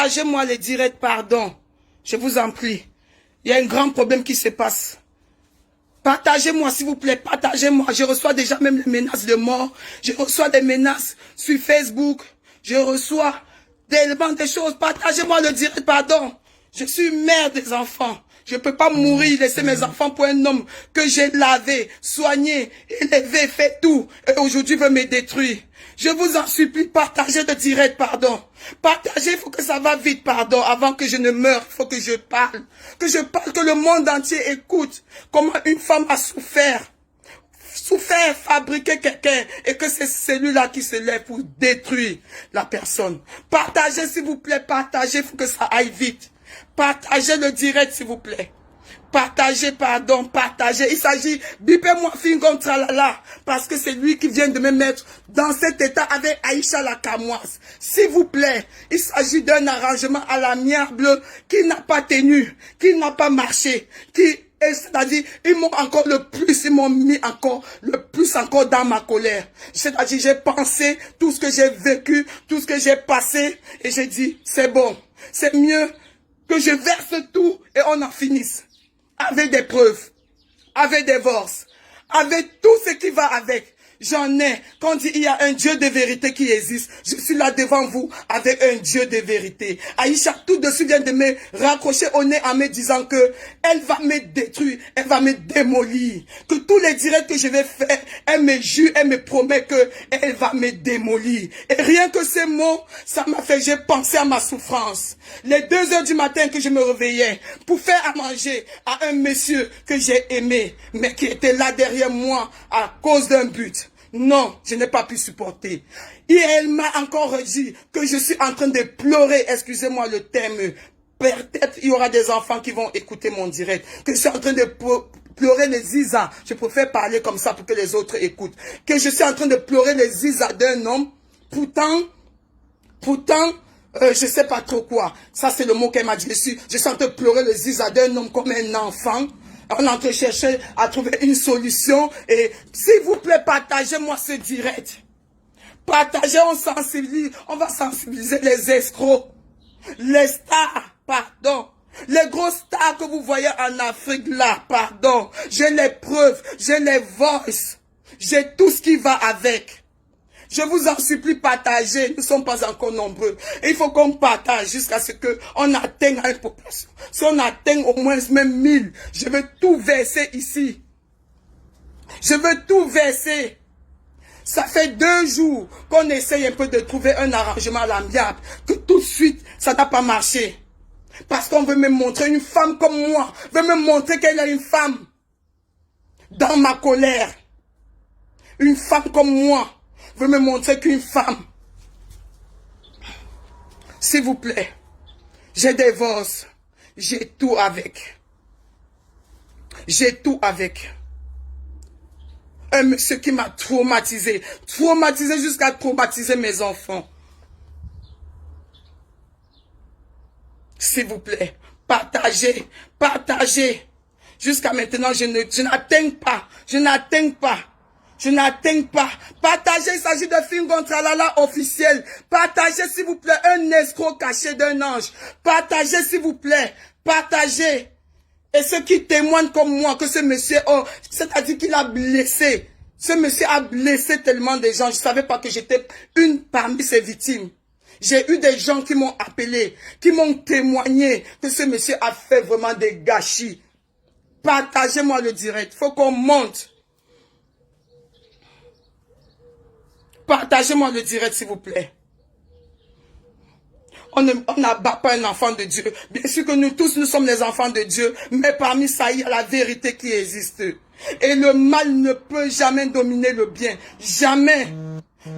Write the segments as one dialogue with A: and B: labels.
A: Partagez-moi les directs, pardon. Je vous en prie. Il y a un grand problème qui se passe. Partagez-moi, s'il vous plaît, partagez-moi. Je reçois déjà même les menaces de mort. Je reçois des menaces sur Facebook. Je reçois tellement de choses. Partagez-moi le direct, pardon. Je suis mère des enfants. Je ne peux pas mourir, laisser mes enfants pour un homme que j'ai lavé, soigné, élevé, fait tout. Et aujourd'hui veut me détruire. Je vous en supplie, partagez le direct, pardon. Partagez, il faut que ça va vite, pardon. Avant que je ne meure, il faut que je parle. Que je parle, que le monde entier écoute comment une femme a souffert. Souffert, fabriquer quelqu'un. Et que c'est celui-là qui se lève pour détruire la personne. Partagez, s'il vous plaît, partagez, il faut que ça aille vite. Partagez le direct, s'il vous plaît. Partagez, pardon, partagez. Il s'agit, bipez-moi Fingon Tralala, parce que c'est lui qui vient de me mettre dans cet état avec Aïcha la Kamoise. S'il vous plaît, il s'agit d'un arrangement à l'amiable qui n'a pas tenu, qui n'a pas marché, c'est-à-dire, ils m'ont encore le plus, ils m'ont mis encore le plus encore dans ma colère. C'est-à-dire, j'ai pensé tout ce que j'ai vécu, tout ce que j'ai passé, et j'ai dit, c'est bon, c'est mieux que je verse tout et on en finisse. Avec des preuves, avec des divorces, avec tout ce qui va avec. J'en ai. Quand on dit il y a un Dieu de vérité qui existe, je suis là devant vous avec un Dieu de vérité. Aïcha tout de suite vient de me raccrocher au nez en me disant que elle va me détruire, elle va me démolir. Que tous les directs que je vais faire, elle me jure, elle me promet que elle va me démolir. Et rien que ces mots, ça m'a fait, j'ai pensé à ma souffrance. Les 2 heures du matin que je me réveillais pour faire à manger à un monsieur que j'ai aimé, mais qui était là derrière moi à cause d'un but. Non, je n'ai pas pu supporter. Et elle m'a encore dit que je suis en train de pleurer, excusez-moi le terme. Peut-être il y aura des enfants qui vont écouter mon direct. Que je suis en train de pleurer les zizas. Je préfère parler comme ça pour que les autres écoutent. Que je suis en train de pleurer les zizas d'un homme. Pourtant, je sais pas trop quoi. Ça, c'est le mot qu'elle m'a dit. Je suis en train de pleurer les zizas d'un homme comme un enfant. On est en train de chercher à trouver une solution. Et s'il vous plaît, partagez-moi ce direct. Partagez, on va sensibiliser les escrocs. Les stars, pardon. Les grosses stars que vous voyez en Afrique là, pardon. J'ai les preuves, j'ai les voices. J'ai tout ce qui va avec. Je vous en supplie, partagez. Nous ne sommes pas encore nombreux. Et il faut qu'on partage jusqu'à ce qu'on atteigne une population. Si on atteint au moins même 1000, je veux tout verser ici. Je veux tout verser. Ça fait 2 jours qu'on essaye un peu de trouver un arrangement à l'amiable. Que tout de suite, ça n'a pas marché. Parce qu'on veut me montrer une femme comme moi. Veut me montrer qu'elle est une femme. Dans ma colère. Une femme comme moi. Veut me montrer qu'une femme. S'il vous plaît. J'ai des divorces. J'ai tout avec. J'ai tout avec. Un monsieur qui m'a traumatisé. Traumatisé jusqu'à traumatiser mes enfants. S'il vous plaît. Partagez. Partagez. Jusqu'à maintenant, je n'atteins pas. Je n'atteins pas. Je n'atteins pas. Partagez, il s'agit de Fingon Tralala officiel. Partagez, s'il vous plaît, un escroc caché d'un ange. Partagez, s'il vous plaît. Partagez. Et ceux qui témoignent comme moi que ce monsieur, c'est-à-dire qu'il a blessé. Ce monsieur a blessé tellement de gens. Je ne savais pas que j'étais une parmi ces victimes. J'ai eu des gens qui m'ont appelé, qui m'ont témoigné que ce monsieur a fait vraiment des gâchis. Partagez-moi le direct. Il faut qu'on monte. Partagez-moi le direct, s'il vous plaît. On n'abat pas un enfant de Dieu. Bien sûr que nous tous, nous sommes les enfants de Dieu. Mais parmi ça, il y a la vérité qui existe. Et le mal ne peut jamais dominer le bien. Jamais.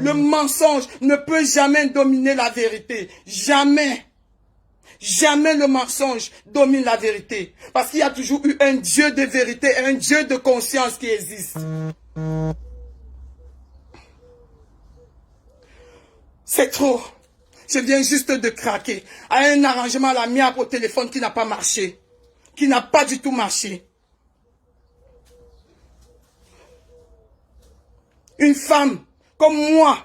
A: Le mensonge ne peut jamais dominer la vérité. Jamais. Jamais le mensonge domine la vérité. Parce qu'il y a toujours eu un Dieu de vérité, un Dieu de conscience qui existe. C'est trop. Je viens juste de craquer à un arrangement à l'amiable au téléphone qui n'a pas marché. Qui n'a pas du tout marché. Une femme comme moi,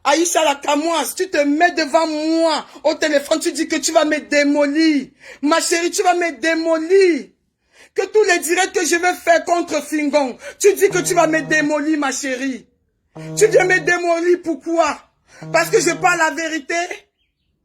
A: Aïcha la Camoise, tu te mets devant moi au téléphone, tu dis que tu vas me démolir. Ma chérie, tu vas me démolir. Que tous les directs que je vais faire contre Fingon, tu dis que tu vas me démolir, ma chérie. Tu viens me démolir, pourquoi? Parce que je parle la vérité.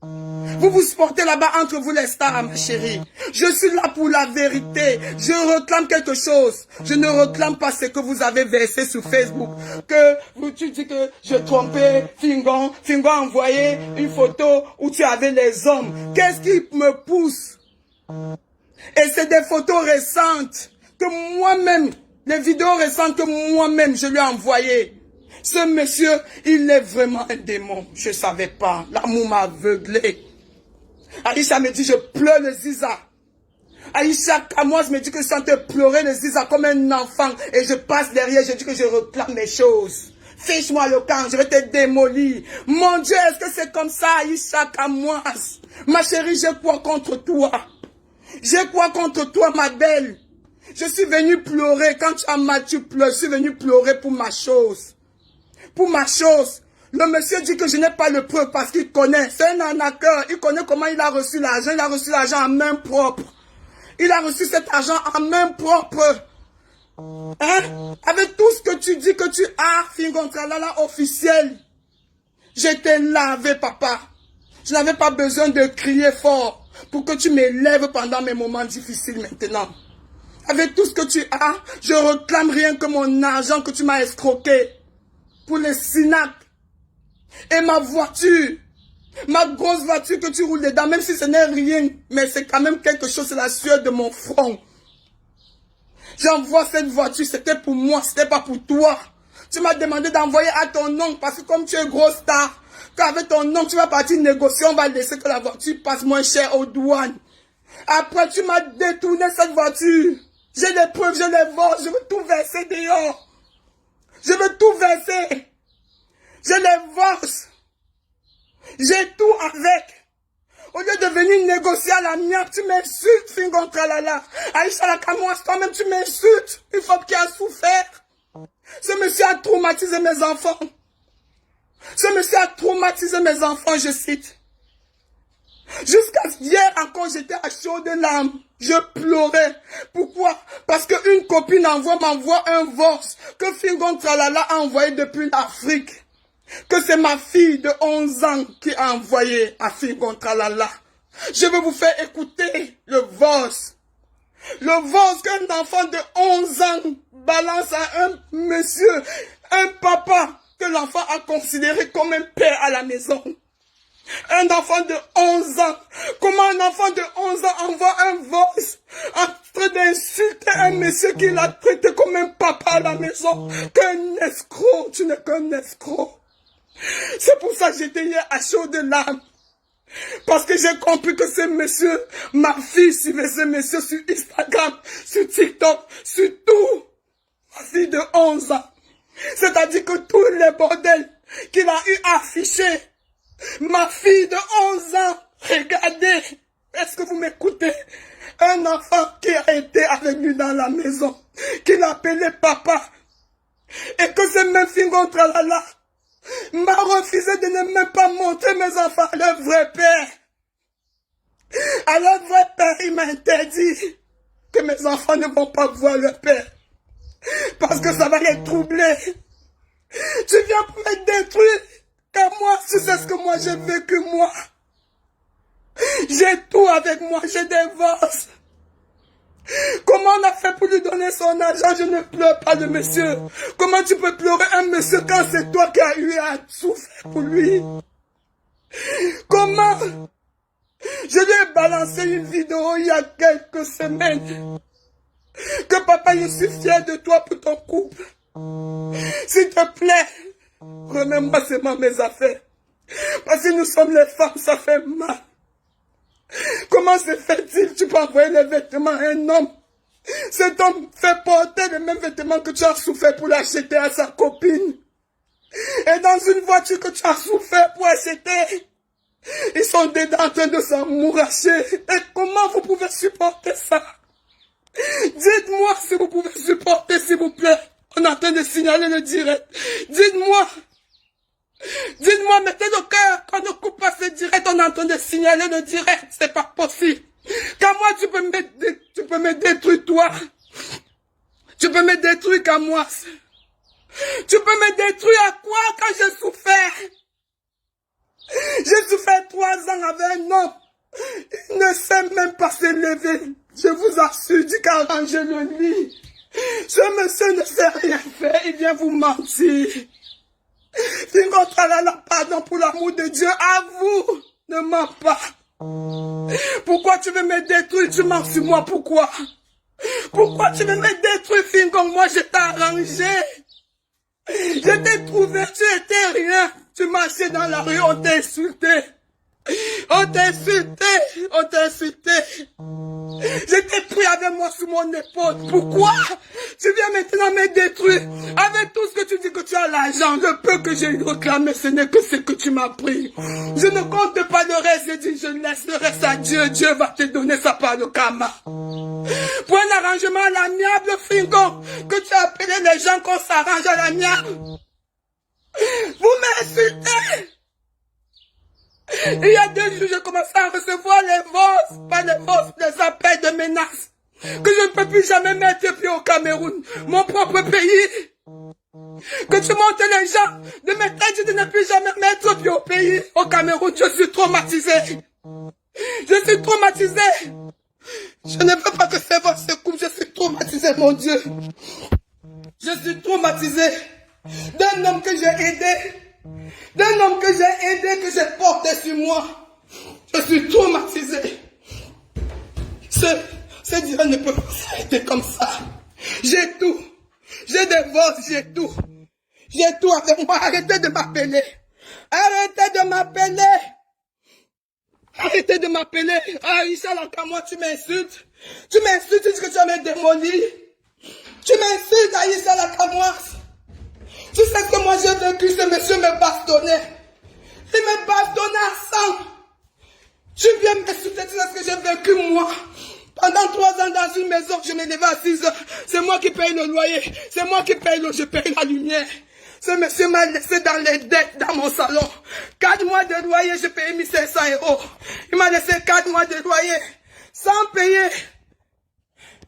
A: Vous vous portez là-bas entre vous les stars, ma chérie. Je suis là pour la vérité. Je réclame quelque chose. Je ne réclame pas ce que vous avez versé sur Facebook. Que tu dis que je trompais Fingon. Fingon a envoyé une photo où tu avais les hommes. Qu'est-ce qui me pousse? Et c'est des photos récentes que moi-même, les vidéos récentes que moi-même je lui ai envoyées. Ce monsieur, il est vraiment un démon. Je ne savais pas. L'amour m'a aveuglé. Aïcha me dit, je pleure le ziza. Aïcha Camoise me dit que je suis en train de pleurer le ziza comme un enfant. Et je passe derrière, je dis que je réclame mes choses. Fiche-moi le camp, je vais te démolir. Mon Dieu, est-ce que c'est comme ça, Aïcha Camoise? Ma chérie, j'ai quoi contre toi? J'ai quoi contre toi, ma belle? Je suis venue pleurer. Quand tu as mal, tu pleures. Je suis venue pleurer pour ma chose. Pour ma chose. Le monsieur dit que je n'ai pas le preuve parce qu'il connaît. C'est un arnaqueur. Il connaît comment il a reçu l'argent. Il a reçu l'argent en main propre. Il a reçu cet argent en main propre. Hein? Avec tout ce que tu dis que tu as, Fingon Tralala officiel. J'étais lavé, papa. Je n'avais pas besoin de crier fort pour que tu m'élèves pendant mes moments difficiles maintenant. Avec tout ce que tu as, je réclame rien que mon argent que tu m'as escroqué pour les SINAC. Et ma voiture, ma grosse voiture que tu roules dedans, même si ce n'est rien, mais c'est quand même quelque chose, c'est la sueur de mon front. J'envoie cette voiture, c'était pour moi, c'était pas pour toi. Tu m'as demandé d'envoyer à ton oncle, parce que comme tu es grosse star, qu'avec ton oncle, tu vas partir négocier, on va laisser que la voiture passe moins cher aux douanes. Après, tu m'as détourné cette voiture. J'ai des preuves, je les vole, je veux tout verser dehors. Je veux tout verser. Je les verse. J'ai tout avec. Au lieu de venir négocier à la mienne, tu m'insultes, Fingon Tralala. Aïcha la Camoise, toi-même, tu m'insultes. Une femme qui a souffert. Ce monsieur a traumatisé mes enfants. Ce monsieur a traumatisé mes enfants, je cite. Jusqu'à hier encore, j'étais à chaud de larmes. Je pleurais. Pourquoi? Parce qu'une copine m'envoie un voice que Fingon Tralala a envoyé depuis l'Afrique. Que c'est ma fille de 11 ans qui a envoyé à Fingon Tralala. Je vais vous faire écouter le voice. Le voice qu'un enfant de 11 ans balance à un monsieur, un papa que l'enfant a considéré comme un père à la maison. Un enfant de 11 ans. Comment un enfant de 11 ans envoie un voice en train d'insulter un monsieur qui l'a traité comme un papa à la maison? Qu'un escroc, tu n'es qu'un escroc. C'est pour ça que j'étais hier à chaud de larmes. Parce que j'ai compris que ce monsieur, ma fille suivait ce monsieur sur Instagram, sur TikTok, sur tout. Ma fille de 11 ans. C'est-à-dire que tous les bordels qu'il a eu affichés. Ma fille de 11 ans, regardez, est-ce que vous m'écoutez? Un enfant qui a été avec lui dans la maison, qu'il appelait papa, et que ce même Fingon Tralala m'a refusé de ne même pas montrer mes enfants à leur vrai père. À leur vrai père, il m'a interdit que mes enfants ne vont pas voir leur père, parce que ça va les troubler. Tu viens pour me détruire. Car moi, tu sais ce que moi j'ai vécu, moi. J'ai tout avec moi, j'ai des divorce. Comment on a fait pour lui donner son argent? Je ne pleure pas de monsieur. Comment tu peux pleurer un monsieur quand c'est toi qui as eu à souffrir pour lui? Comment? Je lui ai balancé une vidéo il y a quelques semaines. Que papa, je suis fier de toi pour ton couple. S'il te plaît, remets-moi seulement mes affaires. Parce que nous sommes les femmes, ça fait mal. Comment se fait-il? Tu peux envoyer les vêtements à un homme. Cet homme fait porter les mêmes vêtements que tu as souffert pour l'acheter à sa copine. Et dans une voiture que tu as souffert pour acheter, ils sont dedans en train de s'amouracher. Et comment vous pouvez supporter ça? Dites-moi si vous pouvez supporter, s'il vous plaît. On est en train de signaler le direct. Dites-moi. Dites-moi, mettez le cœur, qu'on ne coupe pas ce direct, on est en train de signaler le direct, c'est pas possible. Qu'à moi, tu peux me détruire, toi. Tu peux me détruire qu'à moi. Tu peux me détruire à quoi quand j'ai souffert? J'ai souffert 3 ans avec un homme. Il ne sait même pas se lever. Je vous assure, dit qu'arranger le lit. Ce monsieur ne sait rien faire, il vient vous mentir. Fingo Tralala, pardon pour l'amour de Dieu, à vous, ne mens pas. Pourquoi tu veux me détruire? Tu mens sur moi, pourquoi? Pourquoi tu veux me détruire, Fingo? Moi, je t'ai arrangé. Je t'ai trouvé, tu étais rien. Tu marchais dans la rue, on t'a insulté. On t'a insulté, on t'a insulté. J'étais pris avec moi sur mon épaule. Pourquoi? Tu viens maintenant me détruire. Avec tout ce que tu dis que tu as l'argent, le peu que j'ai réclamé, ce n'est que ce que tu m'as pris. Je ne compte pas le reste, je dis, je laisse le reste à Dieu. Dieu va te donner sa part de karma. Pour un arrangement à l'amiable, Fingo, que tu as appelé les gens qu'on s'arrange à l'amiable. Vous m'insultez. Il y a 2 jours, j'ai commencé à recevoir les appels de menaces. Que je ne peux plus jamais mettre pied au Cameroun, mon propre pays. Que tu montes les gens de me dire de ne plus jamais mettre pied au pays, au Cameroun. Je suis traumatisé. Je suis traumatisé. Je ne veux pas que ces voix se coupent. Je suis traumatisé, mon Dieu. Je suis traumatisé d'un homme que j'ai aidé. D'un homme que j'ai aidé, que j'ai porté sur moi. Je suis traumatisé. Ce Dieu ne peut pas s'arrêter comme ça. J'ai tout. J'ai des votes, j'ai tout. J'ai tout avec moi. Arrêtez de m'appeler. Arrêtez de m'appeler. Arrêtez de m'appeler. Ah, Inch'Allah, quand moi tu m'insultes. Tu m'insultes, tu dis que tu vas me démolir. Tu m'insultes, Aïssa Lakamouas. Tu sais que moi j'ai vécu, ce monsieur me bastonnait. Il me bastonnait à 100. Tu viens m'insulter, tu sais ce que j'ai vécu moi. Pendant 3 ans dans une maison, je me levais à 6 heures. C'est moi qui paye le loyer. C'est moi qui paye l'eau, je paye la lumière. Ce monsieur m'a laissé dans les dettes dans mon salon. 4 mois de loyer, j'ai payé 1500 €. Il m'a laissé 4 mois de loyer. Sans payer.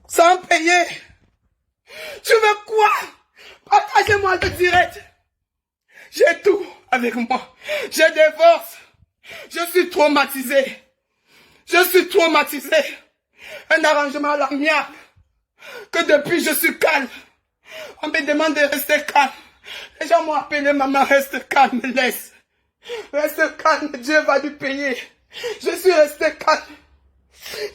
A: Sans payer. Tu veux quoi? Partagez-moi le direct. J'ai tout avec moi. J'ai divorce. Je suis traumatisé. Je suis traumatisé. Un arrangement à l'amiable. Que depuis je suis calme. On me demande de rester calme. Les gens m'ont appelé, maman, reste calme, laisse. Reste calme, Dieu va lui payer. Je suis resté calme.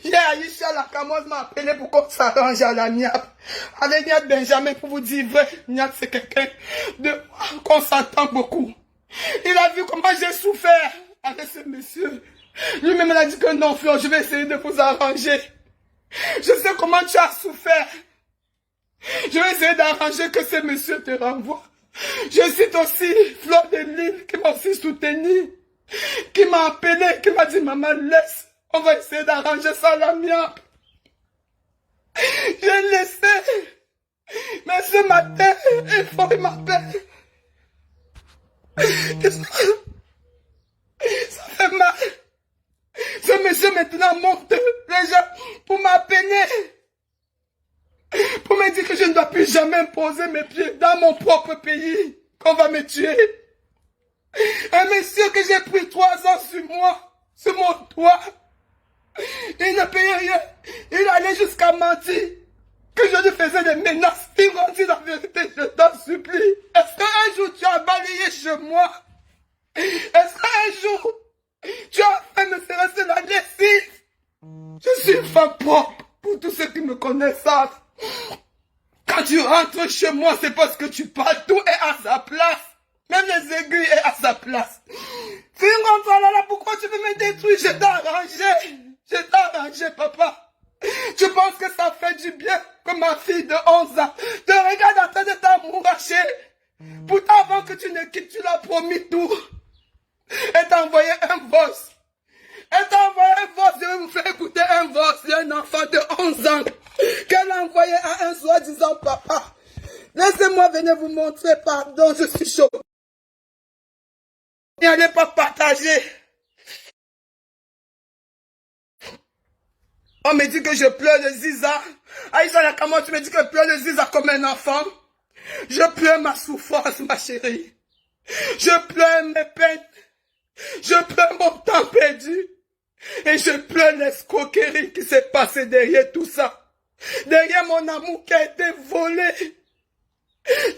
A: Hier, Aïcha Lakamouas m'a appelé pour qu'on s'arrange à l'amiable. Avec Niat Benjamin, pour vous dire vrai, Niat c'est quelqu'un qu'on s'entend beaucoup. Il a vu comment j'ai souffert avec ce monsieur. Lui-même a dit que non, Flo, je vais essayer de vous arranger. Je sais comment tu as souffert. Je vais essayer d'arranger que ce monsieur te renvoie. Je cite aussi Fleur de Lille qui m'a aussi soutenu, qui m'a appelé, qui m'a dit, maman, laisse. On va essayer d'arranger ça à l'amiable. J'ai laissé. Mais ce matin, il m'appelle. Ça fait mal. Ce monsieur maintenant monte les gens pour m'appeler. Pour me dire que je ne dois plus jamais poser mes pieds dans mon propre pays. Qu'on va me tuer. Un monsieur que j'ai pris 3 ans sur moi. Sur mon toit. Il ne payait rien. Il allait jusqu'à mentir. Que je lui faisais des menaces. Il m'a dit la vérité, je t'en supplie. Est-ce qu'un jour tu as balayé chez moi? Est-ce qu'un jour tu as fait me faire la lessive? Je suis une femme propre. Pour tous ceux qui me connaissent savent. Quand tu rentres chez moi, c'est parce que tu parles. Tout est à sa place. Même les aiguilles est à sa place. Pourquoi tu veux me détruire? Je t'ai arrangé. Je t'ai arrangé, papa. Tu penses que ça fait du bien que ma fille de 11 ans te regarde en train de t'amouracher? Pourtant, avant que tu ne quittes, tu l'as promis tout. Elle t'a envoyé un voice. Elle t'a envoyé un voice. Je vais vous faire écouter un voice d'un enfant de 11 ans qu'elle a envoyé à un soi-disant papa. Laissez-moi venir vous montrer, pardon, je suis chaud. N'allez pas partager. On me dit que je pleure le Ziza. Aïcha Nakamo, tu me dis que je pleure le Ziza comme un enfant. Je pleure ma souffrance, ma chérie. Je pleure mes peines. Je pleure mon temps perdu. Et je pleure l'escroquerie qui s'est passée derrière tout ça. Derrière mon amour qui a été volé.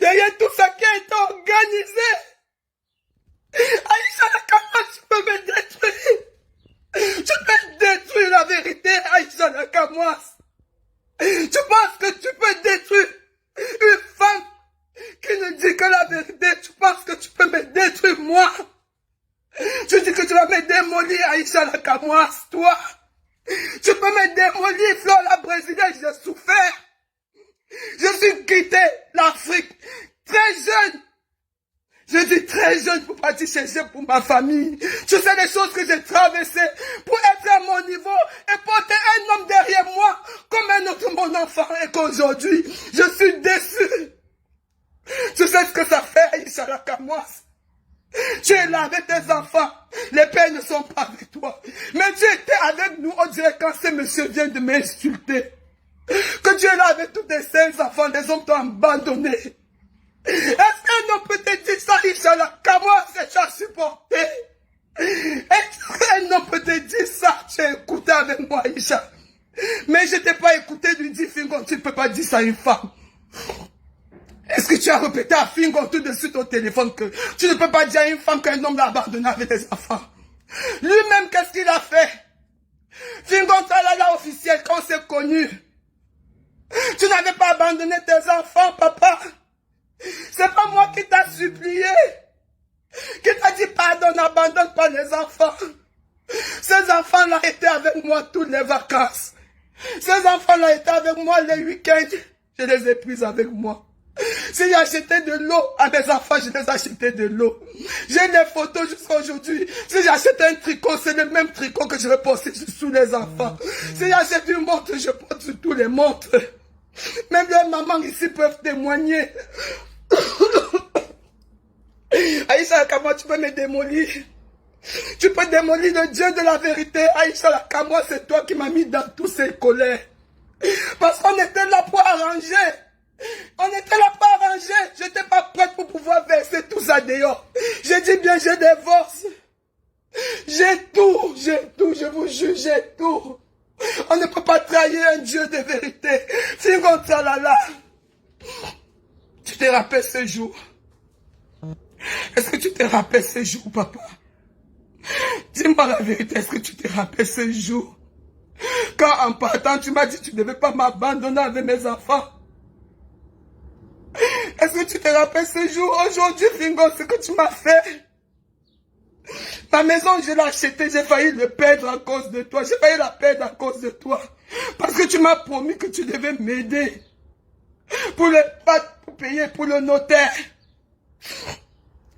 A: Derrière tout ça qui a été organisé. Aïcha Nakamo, tu peux me détruire. Tu peux détruire la vérité, Aïcha Nakamo. Tu penses que tu peux détruire une femme qui ne dit que la vérité? Tu penses que tu peux me détruire moi? Tu dis que tu vas me démolir, Aïcha Nakamo, toi. Tu peux me démolir, Flore la Brésilienne, j'ai souffert. Je suis quitté l'Afrique très jeune. Je dis très jeune pour partir chercher pour ma famille. Tu sais les choses que j'ai traversées pour être à mon niveau et porter un homme derrière moi comme un autre mon enfant et qu'aujourd'hui, je suis déçu. Tu sais ce que ça fait, Aïcha Nakamo? Tu es là avec tes enfants. Les pères ne sont pas avec toi. Mais tu étais avec nous, on dirait quand ce monsieur vient de m'insulter. Que tu es là avec tous tes 5 enfants, les hommes t'ont abandonné. Est-ce qu'un homme peut te dire ça, Aïcha Nakamo, c'est à supporter? Est-ce qu'un homme peut te dire ça? Tu as écouté avec moi, Aïcha. Mais je t'ai pas écouté lui dire, Fingon, tu ne peux pas dire ça à une femme. Est-ce que tu as répété à Fingon tout de suite au téléphone que tu ne peux pas dire à une femme qu'un homme l'a abandonné avec des enfants? Lui-même, qu'est-ce qu'il a fait? Fingon Tralala officiel, quand on s'est connu. Tu n'avais pas abandonné tes enfants, papa. C'est pas moi qui t'a supplié. Qui t'a dit pardon, n'abandonne pas les enfants. Ces enfants-là étaient avec moi toutes les vacances. Ces enfants-là étaient avec moi les week-ends. Je les ai pris avec moi. Si j'ai acheté de l'eau à mes enfants, je les ai acheté de l'eau. J'ai des photos jusqu'à aujourd'hui. Si j'achète un tricot, c'est le même tricot que je vais porter sous les enfants. Si j'achète une montre, je porte sur tous les montres. Même les mamans ici peuvent témoigner. Aïcha Nakamo, tu peux me démolir. Tu peux démolir le Dieu de la vérité. Aïcha Nakamo, c'est toi qui m'as mis dans toutes ces colères. Parce qu'on était là pour arranger. On était là pour arranger. Je n'étais pas prête pour pouvoir verser tout ça dehors. J'ai dit bien, je divorce. J'ai tout, je vous jure, j'ai tout. On ne peut pas trahir un Dieu de vérité. Fingon Tralala. Tu te rappelles ce jour? Est-ce que tu te rappelles ce jour, papa? Dis-moi la vérité, est-ce que tu te rappelles ce jour? Quand en partant, tu m'as dit que tu ne devais pas m'abandonner avec mes enfants. Est-ce que tu te rappelles ce jour? Aujourd'hui, Fingo, ce que tu m'as fait. Ma maison, je l'ai achetée, j'ai failli le perdre à cause de toi. J'ai failli la perdre à cause de toi. Parce que tu m'as promis que tu devais m'aider. Pour payer pour le notaire.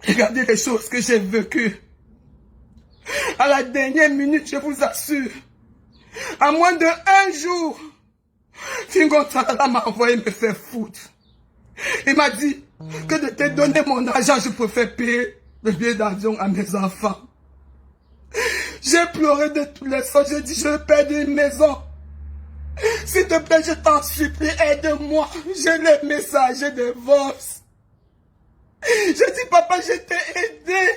A: Regardez les choses que j'ai vécues. À la dernière minute, je vous assure. À moins de 1 jour, Fingon Tralala m'a envoyé me faire foutre. Il m'a dit que de te donner mon argent, je préfère payer le billet d'avion à mes enfants. J'ai pleuré de tous les sens. J'ai dit, je vais perdre une maison. S'il te plaît, je t'en supplie, aide-moi. J'ai les messages de divorce. J'ai dit, papa, je t'ai aidé.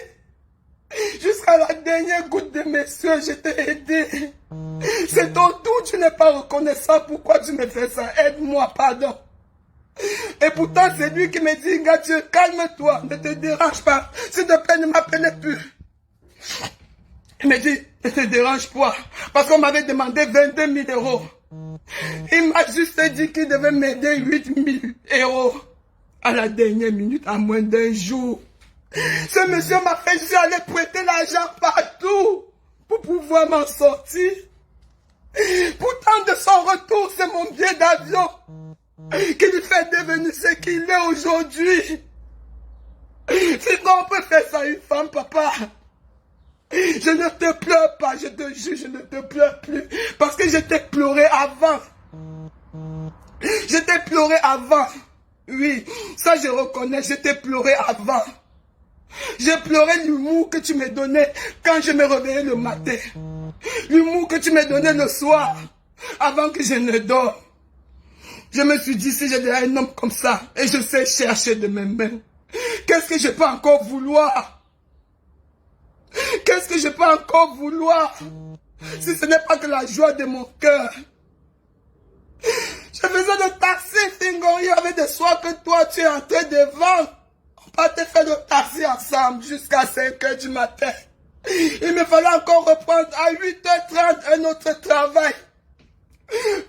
A: Jusqu'à la dernière goutte de mes sueurs, je t'ai aidé. C'est ton tour, tu n'es pas reconnaissant. Pourquoi tu me fais ça? Aide-moi, pardon. Et pourtant, c'est lui qui me dit, Dieu, calme-toi, ne te dérange pas. S'il te plaît, ne m'appelez plus. Il me dit, ne te dérange pas. Parce qu'on m'avait demandé 22 000 euros. Il m'a juste dit qu'il devait m'aider 8 000 euros. À la dernière minute, à moins d'1 jour. Ce monsieur m'a fait juste aller prêter l'argent partout pour pouvoir m'en sortir. Pourtant, de son retour, c'est mon billet d'avion qui lui fait devenir ce qu'il est aujourd'hui. C'est qu'on peut faire ça à une femme, papa. Je ne te pleure pas, je te jure, je ne te pleure plus. Parce que je t'ai pleuré avant. Je t'ai pleuré avant. Oui, ça je reconnais, je t'ai pleuré avant. J'ai pleuré l'humour que tu me donnais quand je me réveillais le matin. L'humour que tu me donnais le soir, avant que je ne dorme. Je me suis dit, si j'ai un homme comme ça, et je sais chercher de mes mains, qu'est-ce que je peux encore vouloir? Qu'est-ce que je peux encore vouloir? Si ce n'est pas que la joie de mon cœur. Je faisais le taxi, Fingon, il y avait des soirs que toi, tu es en train de vendre. On va te faire le taxi ensemble jusqu'à 5 h du matin. Il me fallait encore reprendre à 8h30 un autre travail.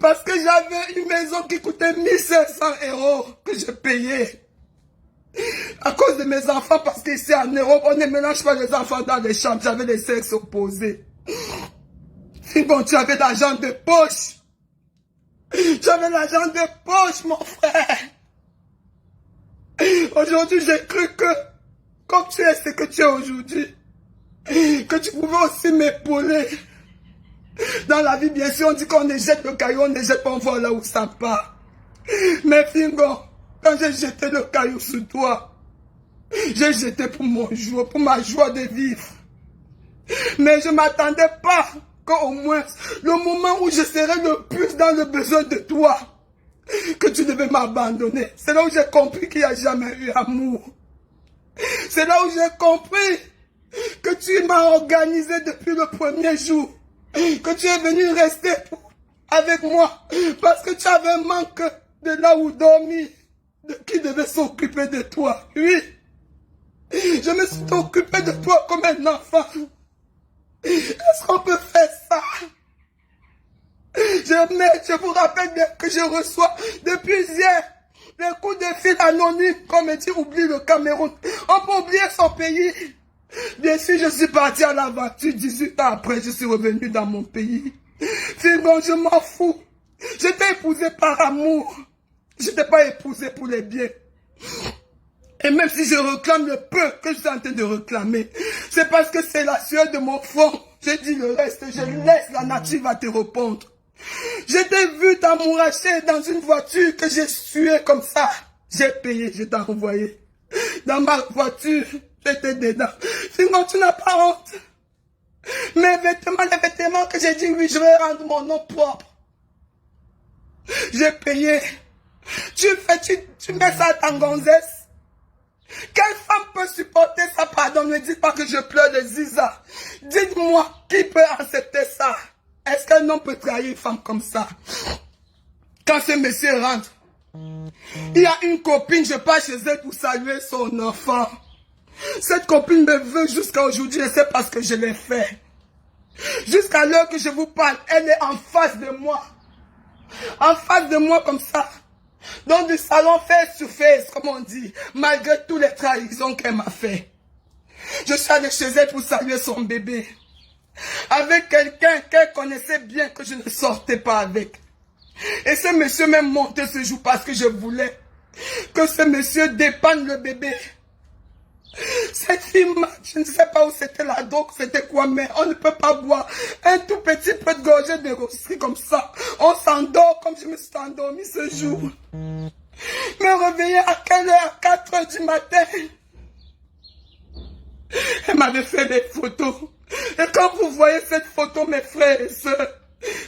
A: Parce que j'avais une maison qui coûtait 1500 € que je payais. À cause de mes enfants, parce qu'ici en Europe, on ne mélange pas les enfants dans les chambres. J'avais les sexes opposés. Fingon, tu avais l'argent de poche. J'avais l'argent de poche, mon frère. Aujourd'hui, j'ai cru que, comme tu es ce que tu es aujourd'hui, que tu pouvais aussi m'épauler. Dans la vie, bien sûr, on dit qu'on éjecte le caillou, on éjecte pas, on voit là où ça part. Mais Fingon, quand j'ai jeté le caillou sur toi, j'ai jeté pour mon jour, pour ma joie de vivre. Mais je ne m'attendais pas qu'au moins, le moment où je serais le plus dans le besoin de toi, que tu devais m'abandonner. C'est là où j'ai compris qu'il n'y a jamais eu amour. C'est là où j'ai compris que tu m'as organisé depuis le premier jour. Que tu es venu rester avec moi. Parce que tu avais un manque de là où dormir. De qui devait s'occuper de toi. Oui. Je me suis occupé de toi comme un enfant. Est-ce qu'on peut faire ça? Je vous rappelle bien que je reçois depuis hier les coups de fil anonymes, comme me dit, oublie le Cameroun. On peut oublier son pays. Bien sûr, je suis parti à l'aventure, 18 ans après, je suis revenu dans mon pays. Fingon, je m'en fous. J'étais épousé par amour. Je n'étais pas épousé pour les biens. Et même si je réclame le peu que je suis en train de réclamer, c'est parce que c'est la sueur de mon front. J'ai dit le reste, je laisse la nature va te répondre. Je t'ai vu t'amouracher dans une voiture que j'ai sué comme ça. J'ai payé, je t'ai envoyé. Dans ma voiture, j'étais dedans. Sinon, tu n'as pas honte. Mes vêtements, les vêtements que j'ai dit, oui, je vais rendre mon nom propre. J'ai payé. Tu mets ça à ta gonzesse. Quelle femme peut supporter ça? Pardon, ne dites pas que je pleure de Ziza. Dites-moi, qui peut accepter ça? Est-ce qu'un homme peut trahir une femme comme ça? Quand ce monsieur rentre, il y a une copine, je passe chez elle pour saluer son enfant. Cette copine me veut jusqu'à aujourd'hui et c'est parce que je l'ai fait. Jusqu'à l'heure que je vous parle, elle est en face de moi. En face de moi comme ça. Dans du salon face to face, comme on dit. Malgré toutes les trahisons qu'elle m'a fait. Je suis allé chez elle pour saluer son bébé. Avec quelqu'un qu'elle connaissait bien que je ne sortais pas avec. Et ce monsieur m'a monté ce jour parce que je voulais que ce monsieur dépanne le bébé. Cette fille, je ne sais pas où c'était la drogue, c'était quoi, mais on ne peut pas boire un tout petit peu de gorgée de rosserie comme ça. On s'endort comme je me suis endormi ce jour. Me réveiller à quelle heure? À 4 h du matin. Elle m'avait fait des photos. Et quand vous voyez cette photo, mes frères et sœurs,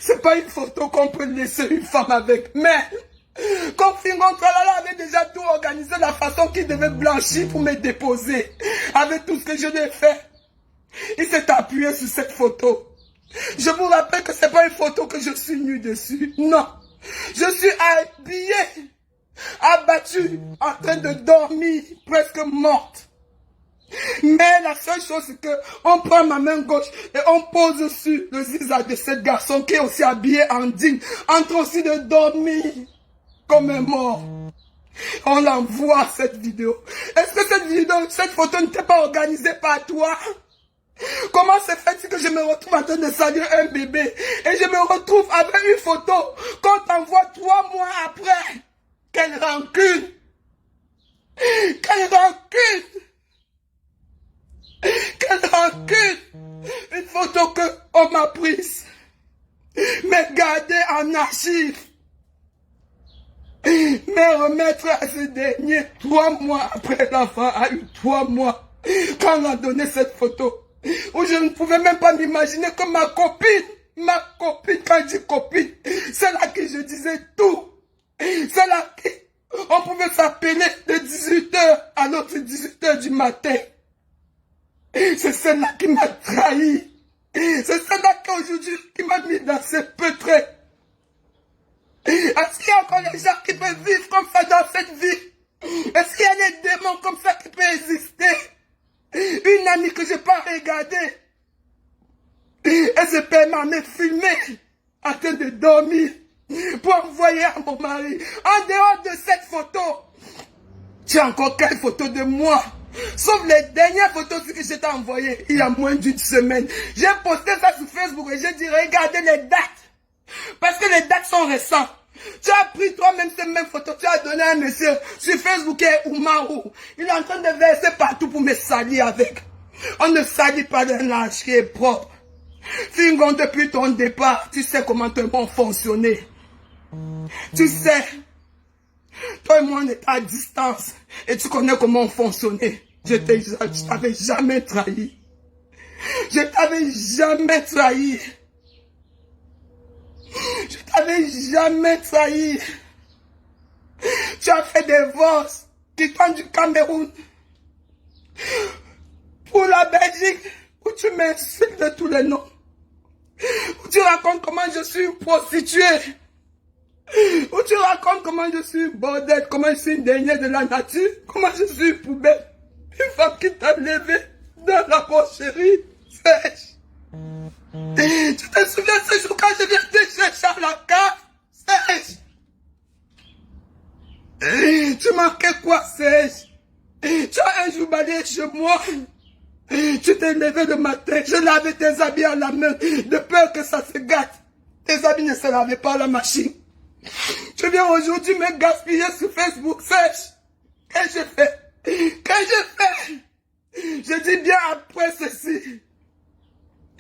A: c'est pas une photo qu'on peut laisser une femme avec. Mais, comme Fingon Tralala avait déjà tout organisé, la façon qu'il devait blanchir pour me déposer, avec tout ce que je lui ai fait, il s'est appuyé sur cette photo. Je vous rappelle que c'est pas une photo que je suis nu dessus. Non. Je suis habillé, abattu, en train de dormir, presque morte. Mais la seule chose, c'est que on prend ma main gauche et on pose sur le ziza de ce garçon qui est aussi habillé en digne, en train aussi de dormir comme un mort. On l'envoie cette vidéo. Est-ce que cette photo n'était pas organisée par toi? Comment se fait-il que je me retrouve en train de saluer un bébé et je me retrouve avec une photo qu'on t'envoie 3 mois après? Quelle rancune! Quelle rancune! Quelle rancune! Une photo qu'on m'a prise, mais gardée en archive, mais remettre à ce dernier 3 mois après l'enfant a eu 3 mois. Quand on a donné cette photo, où je ne pouvais même pas m'imaginer que ma copine, quand je dis copine, c'est là que je disais tout. C'est là qu'on pouvait s'appeler de 18h à l'autre 18h du matin. C'est celle-là qui m'a trahi. C'est celle-là qu'aujourd'hui qui m'a mis dans ce pétrin. Est-ce qu'il y a encore des gens qui peuvent vivre comme ça dans cette vie? Est-ce qu'il y a des démons comme ça qui peuvent exister? Une amie que je n'ai pas regardée, elle se permet à me filmer en train de dormir pour envoyer à mon mari. En dehors de cette photo, tu as encore quelle photo de moi? Sauf les dernières photos que je t'ai envoyées il y a moins d'une semaine. J'ai posté ça sur Facebook et j'ai dit regardez les dates. Parce que les dates sont récentes. Tu as pris toi-même ces mêmes photos, tu as donné à un monsieur sur Facebook et Oumarou. Il est en train de verser partout pour me salir avec. On ne salit pas d'un âge qui est propre. Fingon, depuis ton départ, tu sais comment tes mots fonctionner. Tu sais. Toi et moi, on est à distance. Et tu connais comment on fonctionnait. Je t'avais jamais trahi. Je t'avais jamais trahi. Je t'avais jamais trahi. Tu as fait des vols quittant du Cameroun pour la Belgique où tu m'insultes de tous les noms. Où tu racontes comment je suis une prostituée. Où tu racontes comment je suis une bordel, comment je suis une dernière de la nature, comment je suis une poubelle. Une femme qui t'a levé dans la porcherie sèche. Tu te souviens ce jour quand je viens te chercher à la cave sèche? Tu manquais quoi sèche? Tu as un jour balayé chez moi. Tu t'es levé le matin, je lavais tes habits à la main, de peur que ça se gâte. Tes habits ne se lavaient pas à la machine. Tu viens aujourd'hui me gaspiller sur Facebook sèche. Qu'est-ce que je fais? Qu'est-ce que je fais? Je dis bien après ceci.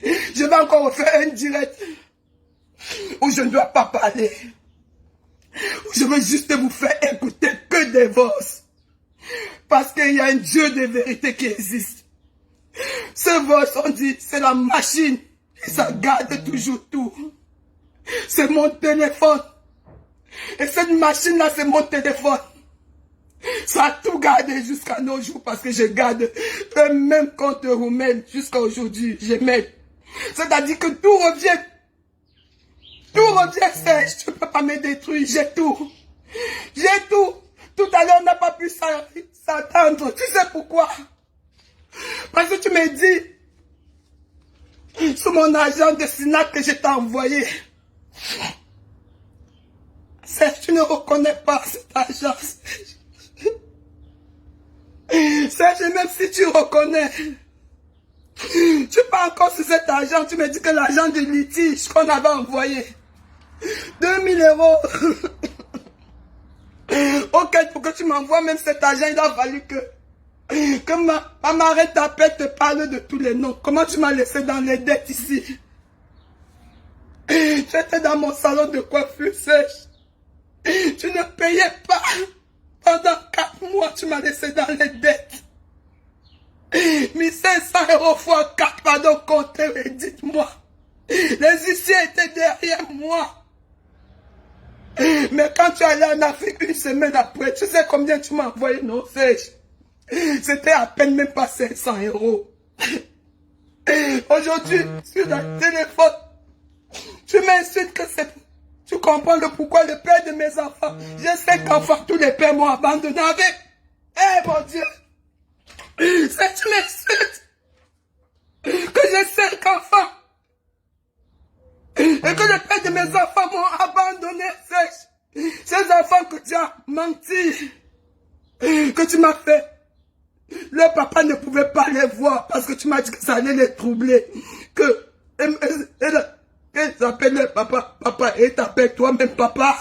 A: Je vais encore refaire un direct où je ne dois pas parler. Où je veux juste vous faire écouter que des voix. Parce qu'il y a un Dieu de vérité qui existe. Ce voix, on dit, c'est la machine. Et ça garde toujours tout. C'est mon téléphone. Et cette machine-là, c'est mon téléphone. Ça a tout gardé jusqu'à nos jours parce que je garde le même compte roumain jusqu'à aujourd'hui. Je mets. C'est-à-dire que tout revient. Tout revient sèche. Tu ne peux pas me détruire. J'ai tout. J'ai tout. Tout à l'heure, on n'a pas pu s'attendre. Tu sais pourquoi? Parce que tu me dis, sur mon agent de SINA que je t'ai envoyé. Serge, tu ne reconnais pas cette agence. Serge, même si tu reconnais, tu pas encore sur cet agent. Tu me dis que l'agent de litige qu'on avait envoyé, 2000 €. Ok, pour que tu m'envoies même cet agent, il a fallu que ma marraine t'appelle, te parle de tous les noms. Comment tu m'as laissé dans les dettes ici? J'étais dans mon salon de coiffure sèche. Tu ne payais pas. Pendant 4 mois, tu m'as laissé dans les dettes. 1500 € fois 4, pardon, comptez et dites-moi. Les huissiers étaient derrière moi. Mais quand tu es allé en Afrique une semaine après, tu sais combien tu m'as envoyé, non, sèche? C'était à peine même pas 500 €. Aujourd'hui, sur le téléphone, tu m'insultes que c'est... Tu comprends le pourquoi le père de mes enfants. J'ai 5 enfants, tous les pères m'ont abandonné avec. Eh mon Dieu. C'est tu m'insultes. Que j'ai 5 enfants. Et que le père de mes enfants m'ont abandonné. Ces enfants que tu as menti. Que tu m'as fait. Le papa ne pouvait pas les voir parce que tu m'as dit que ça allait les troubler. Que... J'appelle le papa, papa, et t'appelles toi-même papa.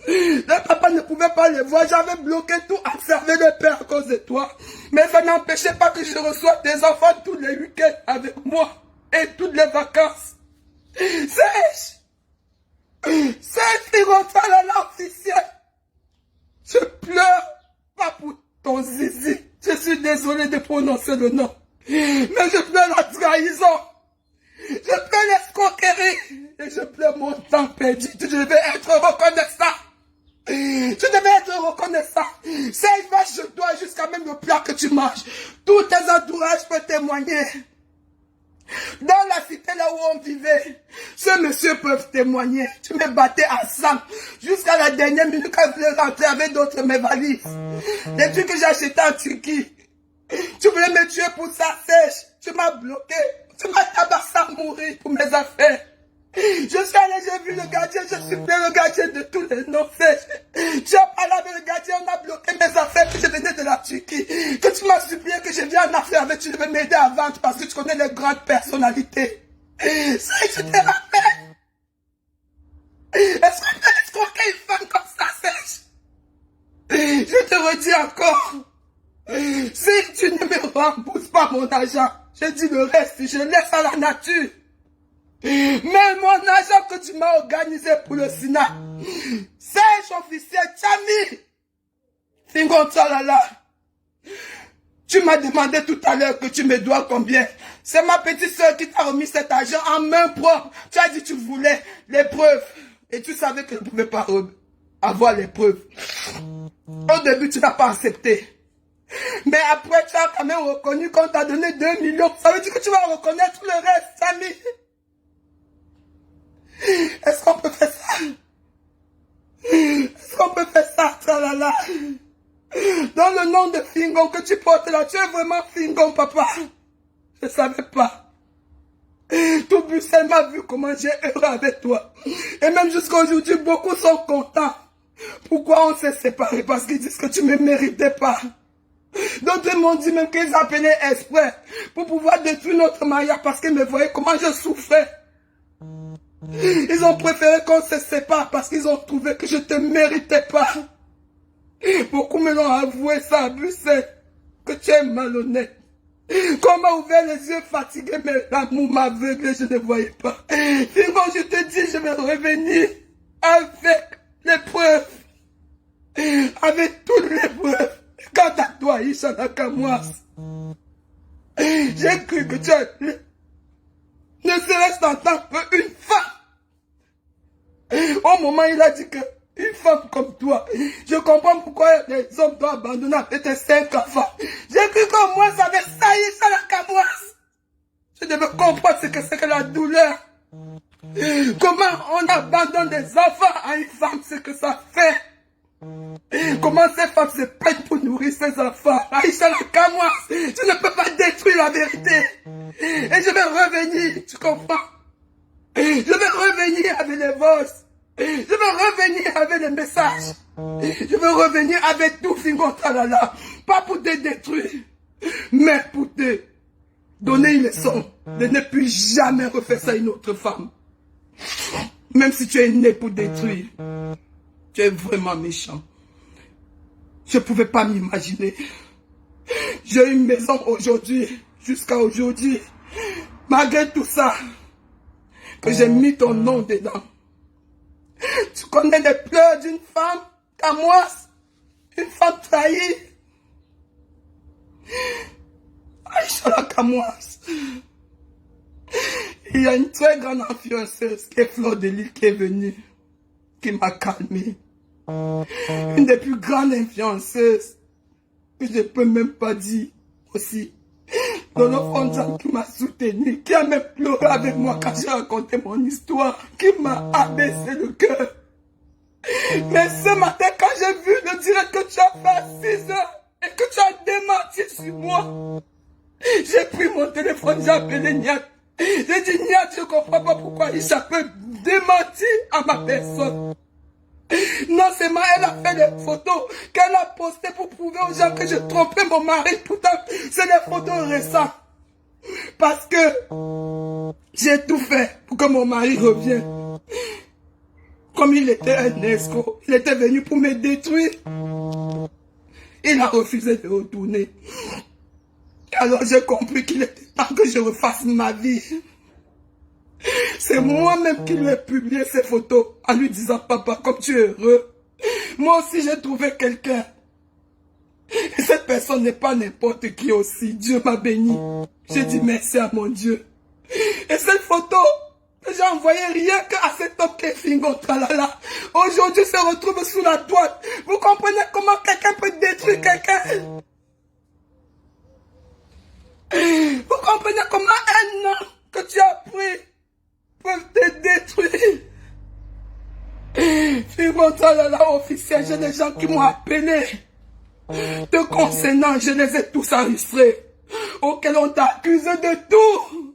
A: Le papa ne pouvait pas les voir, j'avais bloqué tout, observé le père à cause de toi. Mais ça n'empêchait pas que je reçois des enfants tous les week-ends avec moi et toutes les vacances. Sèche, il rentre à l'officiel. Je pleure, pas pour ton zizi, je suis désolé de prononcer le nom. Mais je pleure la trahison. Je pleure l'escroquerie. Et je pleure mon temps perdu. Je devais être reconnaissant. Je devais être reconnaissant. C'est vache, je dois jusqu'à même le plat que tu manges. Tous tes entourages peuvent témoigner. Dans la cité là où on vivait, ce monsieur peuvent témoigner. Tu me battais à sang jusqu'à la dernière minute quand je voulais rentrer avec d'autres mes valises. Les trucs que j'ai achetés en Turquie. Tu voulais me tuer pour ça sèche. Tu m'as bloqué. Tu m'as tabassé à mourir pour mes affaires. Je suis allé, j'ai vu le gardien, je suis fait le gardien de tous les noms sèches. Tu as parlé avec le gardien, on a bloqué mes affaires, que je venais de la Turquie. Que tu m'as supplié que je vienne en affaire avec, tu devais m'aider à vendre parce que tu connais les grandes personnalités. Ça, je te rappelle. Est-ce qu'on peut escroquer une femme comme ça sèche? Je te redis encore. Si tu ne me rembourses pas mon argent, je dis le reste, je laisse à la nature. Mais mon argent que tu m'as organisé pour le Sénat, c'est officier Tchami. Fingon Tchalala. Tu m'as demandé tout à l'heure que tu me dois combien. C'est ma petite soeur qui t'a remis cet argent en main propre. Tu as dit que tu voulais les preuves. Et tu savais que je ne pouvais pas avoir les preuves. Au début, tu n'as pas accepté. Mais après, tu as quand même reconnu qu'on t'a donné 2 millions. Ça veut dire que tu vas reconnaître tout le reste, Samy. Est-ce qu'on peut faire ça? Est-ce qu'on peut faire ça, tralala? Dans le nom de Fingon que tu portes là, tu es vraiment Fingon, papa. Je ne savais pas. Tout Bruxelles m'a vu comment j'ai heureux avec toi. Et même jusqu'à aujourd'hui, beaucoup sont contents. Pourquoi on s'est séparés? Parce qu'ils disent que tu ne me méritais pas. D'autres m'ont dit même qu'ils appelaient exprès pour pouvoir détruire notre mariage parce qu'ils me voyaient comment je souffrais. Ils ont préféré qu'on se sépare parce qu'ils ont trouvé que je ne te méritais pas. Beaucoup me l'ont avoué ça à Bruxelles, que tu es malhonnête. Qu'on m'a ouvert les yeux fatigués, mais l'amour m'aveuglait, je ne voyais pas. Finalement, je te dis, je vais revenir avec les preuves. Avec toutes les preuves. Quant à toi, Isha Nakamwas, j'ai cru que tu es ne serait-ce en tant qu'une femme. Au moment où il a dit que une femme comme toi, je comprends pourquoi les hommes doivent abandonner après tes 5 enfants. J'ai cru qu'au moins ça avait sailli sur la camoise. Je devais comprendre ce que c'est que la douleur. Comment on abandonne des enfants à une femme, ce que ça fait. Comment ces femmes se plaignent pour nourrir ses enfants. Aïcha la camoise, tu ne peux pas détruire la vérité. Et je vais revenir, tu comprends? Je vais revenir avec les voices. Je vais revenir avec les messages. Je vais revenir avec tout Fingon Talala. Pas pour te détruire, mais pour te donner une leçon de ne plus jamais refaire ça à une autre femme. Même si tu es né pour détruire, tu es vraiment méchant. Je ne pouvais pas m'imaginer. J'ai une maison aujourd'hui, jusqu'à aujourd'hui. Malgré tout ça, que j'ai mis ton nom dedans. Tu connais les pleurs d'une femme, Kamoise, une femme trahie. Aïcha la Kamoise. Il y a une très grande influenceuse qui est Fleur de Lys qui est venue, qui m'a calmé. Une des plus grandes influenceuses, que je ne peux même pas dire aussi. Dono Fonjan qui m'a soutenu, qui a même pleuré avec moi quand j'ai raconté mon histoire, qui m'a abaissé le cœur. Mais ce matin, quand j'ai vu le direct que tu as fait à 6 heures et que tu as démenti sur moi, j'ai pris mon téléphone, j'ai appelé Niat. J'ai dit Niat, je ne comprends pas pourquoi il peut démentir à ma personne. Non seulement elle a fait des photos qu'elle a postées pour prouver aux gens que je trompais mon mari. Pourtant, c'est des photos récentes. Parce que j'ai tout fait pour que mon mari revienne. Comme il était un escroc, il était venu pour me détruire. Il a refusé de retourner. Alors j'ai compris qu'il était temps que je refasse ma vie. C'est moi-même qui lui ai publié ces photos en lui disant, papa, comme tu es heureux. Moi aussi, j'ai trouvé quelqu'un. Et cette personne n'est pas n'importe qui aussi. Dieu m'a béni. J'ai dit merci à mon Dieu. Et cette photo que j'ai envoyée rien qu'à cet homme qui est Fingon Tralala, aujourd'hui se retrouve sous la toile. Vous comprenez comment quelqu'un peut détruire quelqu'un? Vous comprenez comment un nom que tu as pris peut te détruire? Fingon Tralala officiel, j'ai des gens qui m'ont appelé. Te concernant, je les ai tous enregistrés. Auxquels on t'a accusé de tout.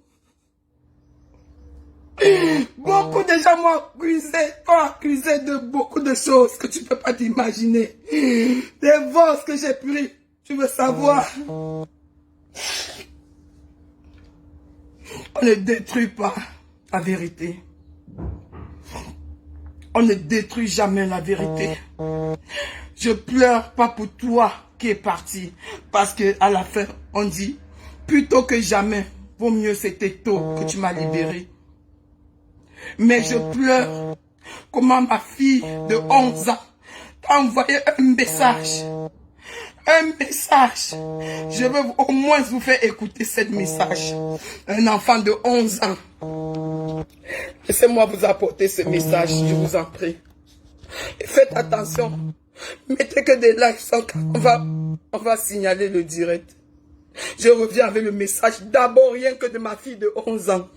A: Beaucoup de gens m'ont accusé de beaucoup de choses que tu ne peux pas t'imaginer. Des vols que j'ai pris. Tu veux savoir? On ne détruit pas la vérité. On ne détruit jamais la vérité. Je pleure pas pour toi qui es parti. Parce que à la fin, on dit, plutôt que jamais, vaut mieux c'était tôt que tu m'as libéré. Mais je pleure comment ma fille de 11 ans t'a envoyé un message. Un message. Je veux au moins vous faire écouter ce message. Un enfant de 11 ans. Laissez-moi vous apporter ce message, je vous en prie. Et faites attention. Mettez que des likes sans on va signaler le direct. Je reviens avec le message d'abord rien que de ma fille de 11 ans.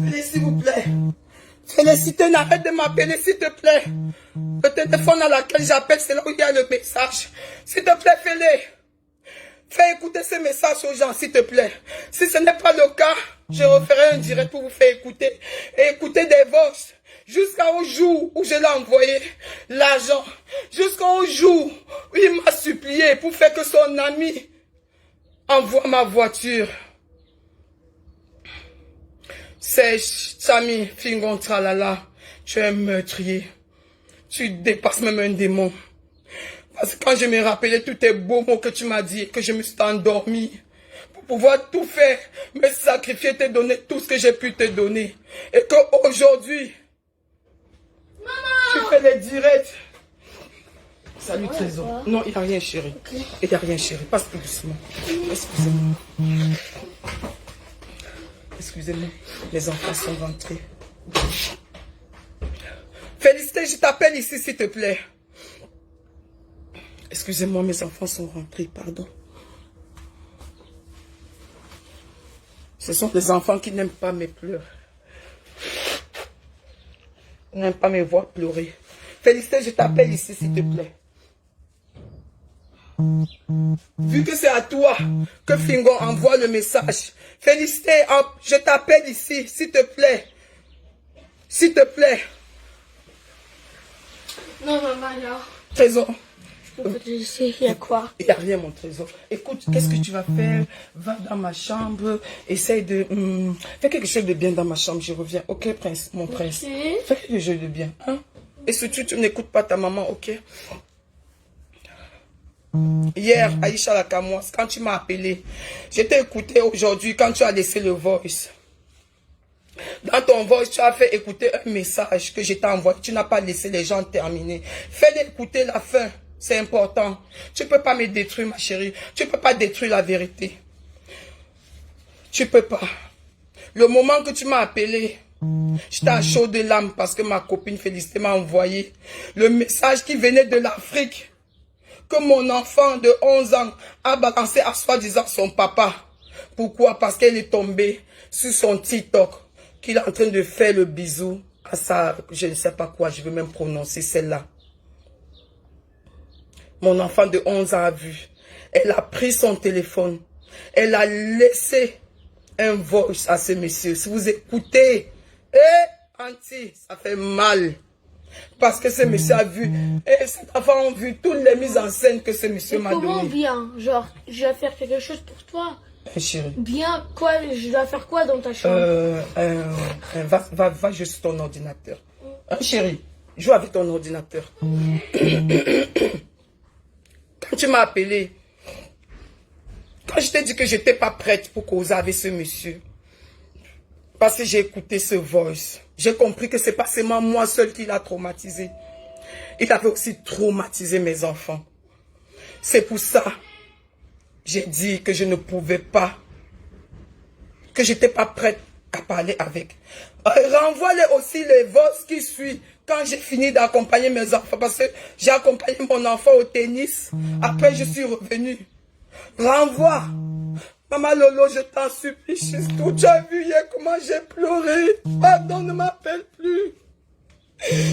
A: Félix, s'il vous plaît. Félicité, n'arrête de m'appeler, s'il te plaît. Le téléphone à laquelle j'appelle, c'est là où il y a le message. S'il te plaît, Félix. Fais écouter ce message aux gens, s'il te plaît. Si ce n'est pas le cas, je referai un direct pour vous faire écouter. Et écouter des voix. Jusqu'au jour où je l'ai envoyé l'argent. Jusqu'au jour où il m'a supplié pour faire que son ami envoie ma voiture. C'est Chami Fingon Tralala. Tu es un meurtrier. Tu dépasses même un démon. Parce que quand je me rappelais tous tes beaux mots que tu m'as dit, que je me suis endormi pour pouvoir tout faire, me sacrifier, te donner tout ce que j'ai pu te donner. Et qu'aujourd'hui, tu fais les directs. Salut Trésor. Non, il n'y a rien chérie. Okay. Il n'y a rien chérie. Passe plus doucement. Excusez-moi. Excusez-moi. Les enfants sont rentrés. Félicité, je t'appelle ici s'il te plaît. Excusez-moi, mes enfants sont rentrés, pardon. Ce sont des enfants qui n'aiment pas mes pleurs. Ils n'aiment pas me voir pleurer. Félicité, je t'appelle ici, s'il te plaît. Vu que c'est à toi que Fingon envoie le message. Félicité, je t'appelle ici, s'il te plaît. S'il te plaît.
B: Non, maman, là.
A: Trésor.
B: Il y a quoi?
A: Il n'y a rien, mon trésor. Écoute, qu'est-ce que tu vas faire? Va dans ma chambre. Essaye de... fais quelque chose de bien dans ma chambre. Je reviens. Ok, prince, mon prince. Fais quelque chose de bien. Hein? Et surtout, tu n'écoutes pas ta maman, ok? Hier, Aïcha Lakamois, quand tu m'as appelé, je t'ai écouté aujourd'hui quand tu as laissé le voice. Dans ton voice, tu as fait écouter un message que je t'ai envoyé. Tu n'as pas laissé les gens terminer. Fais-les écouter la fin. C'est important. Tu ne peux pas me détruire, ma chérie. Tu ne peux pas détruire la vérité. Tu ne peux pas. Le moment que tu m'as appelé, j'étais à chaud de l'âme parce que ma copine Félicité m'a envoyé le message qui venait de l'Afrique. Que mon enfant de 11 ans a balancé à soi-disant son papa. Pourquoi? Parce qu'elle est tombée sur son TikTok. Qu'il est en train de faire le bisou à sa... Je ne sais pas quoi, je vais même prononcer celle-là. Mon enfant de 11 ans a vu. Elle a pris son téléphone. Elle a laissé un voice à ce monsieur. Si vous écoutez, Auntie, ça fait mal. Parce que ce monsieur a vu, et cet enfant a vu toutes les mises en scène que ce monsieur m'a donné.
B: Comment bien? Genre, je dois faire quelque chose pour toi.
A: Chérie.
B: Bien, quoi? Je dois faire quoi dans ta chambre?
A: Va juste sur ton ordinateur. Chérie, joue avec ton ordinateur. Quand tu m'as appelé, quand je t'ai dit que je n'étais pas prête pour causer avec ce monsieur, parce que j'ai écouté ce voice, j'ai compris que c'est pas seulement moi seul qui l'a traumatisé. Il avait aussi traumatisé mes enfants. C'est pour ça j'ai dit que je ne pouvais pas, que je n'étais pas prête à parler avec. Renvoie-les aussi les voices qui suivent quand j'ai fini d'accompagner mes enfants, parce que j'ai accompagné mon enfant au tennis. Après, je suis revenue. Renvoie. Maman Lolo, je t'en supplie, Chistou. Tu as vu hier comment j'ai pleuré. Pardon, ne m'appelle plus.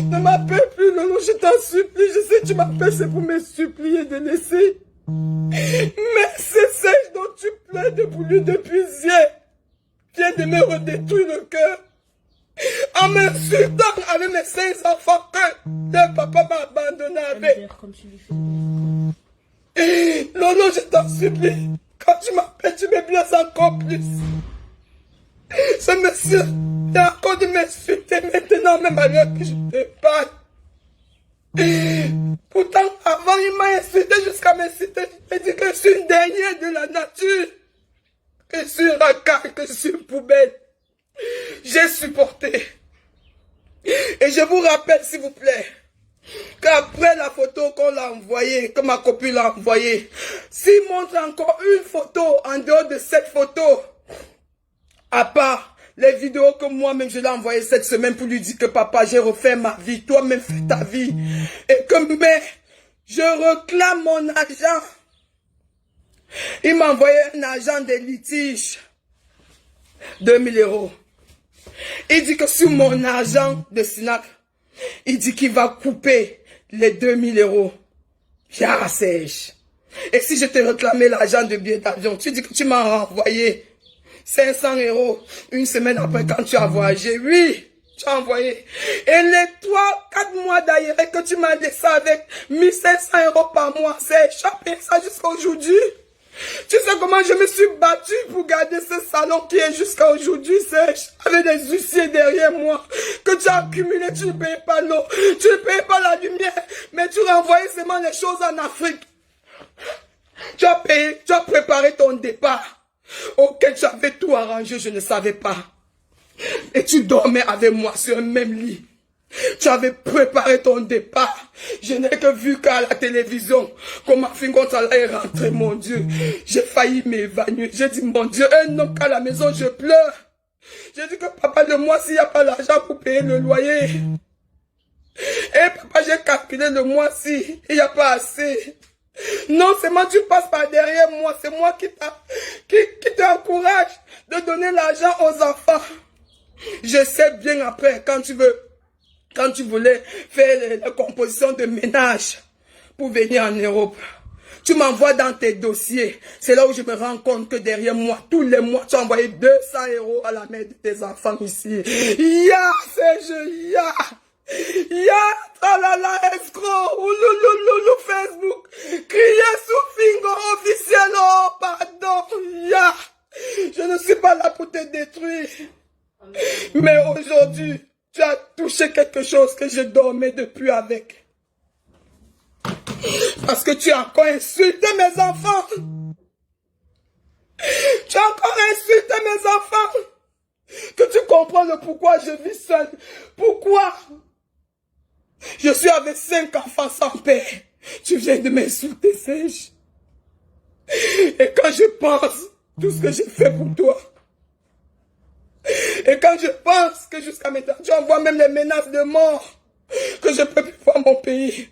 A: Ne m'appelle plus, Lolo, je t'en supplie. Je sais que tu m'appelles, c'est pour me supplier de laisser. Mais c'est celle dont tu plaides depuis hier. Viens de me redétruire le cœur. En m'insultant avec mes 5 enfants que le papa m'a abandonné avec. Lolo, je t'en supplie. Quand tu m'appelles, tu me blesses encore plus. Ce monsieur est encore de m'insulter maintenant, même à l'heure que je te parle. Pourtant, avant, il m'a insulté jusqu'à m'insulter. Il dit que je suis une dernière de la nature. Que je suis un racaille, que je suis une poubelle. J'ai supporté. Et je vous rappelle, s'il vous plaît, qu'après la photo qu'on l'a envoyée, que ma copine l'a envoyée, s'il montre encore une photo en dehors de cette photo, à part les vidéos que moi-même je l'ai envoyées cette semaine pour lui dire que papa, j'ai refait ma vie, toi-même fais ta vie, et que mais je réclame mon argent. Il m'a envoyé un argent de litige, 2000 €. Il dit que sur mon argent de SNAC, il dit qu'il va couper les 2000 €. J'ai sèche. Et si je te réclamais l'argent de billet d'avion, tu dis que tu m'as renvoyé 500 € une semaine après quand tu as voyagé. Oui, tu as envoyé. Et les 3-4 mois d'ailleurs que tu m'as laissé avec 1500 € par mois, c'est échappé ça jusqu'à aujourd'hui. Tu sais comment je me suis battue pour garder ce salon qui est jusqu'à aujourd'hui sèche, avec des huissiers derrière moi, que tu as accumulé, tu ne payes pas l'eau, tu ne payes pas la lumière, mais tu renvoyais seulement les choses en Afrique. Tu as payé, tu as préparé ton départ, auquel tu avais tout arrangé, je ne savais pas. Et tu dormais avec moi sur un même lit. Tu avais préparé ton départ. Je n'ai que vu qu'à la télévision comment Fingontala est rentré, mon Dieu. J'ai failli m'évanouir. J'ai dit, mon Dieu, un homme qu'à la maison, je pleure. J'ai dit que papa, le mois, s'il n'y a pas l'argent pour payer le loyer. Et papa, j'ai calculé le mois-ci, il n'y a pas assez. Non seulement tu passes par derrière moi, c'est moi qui t'encourage de donner l'argent aux enfants. Je sais bien après, quand tu voulais faire la composition de ménage pour venir en Europe, tu m'envoies dans tes dossiers. C'est là où je me rends compte que derrière moi, tous les mois, tu as envoyé 200 € à la mère de tes enfants ici. Ya, c'est je, ya. Ya, tralala, escroc, ouloulouloulou, Facebook. Criez sous Fingo officiel, oh, pardon, ya. Je ne suis pas là pour te détruire. Mais aujourd'hui, tu as touché quelque chose que je dormais depuis avec. Parce que tu as encore insulté mes enfants. Tu as encore insulté mes enfants. Que tu comprends le pourquoi je vis seul. Pourquoi je suis avec 5 enfants sans père. Tu viens de m'insulter, sais-je. Et quand je pense tout ce que j'ai fait pour toi. Et quand je pense que jusqu'à maintenant, tu envoies même les menaces de mort, que je peux plus voir mon pays.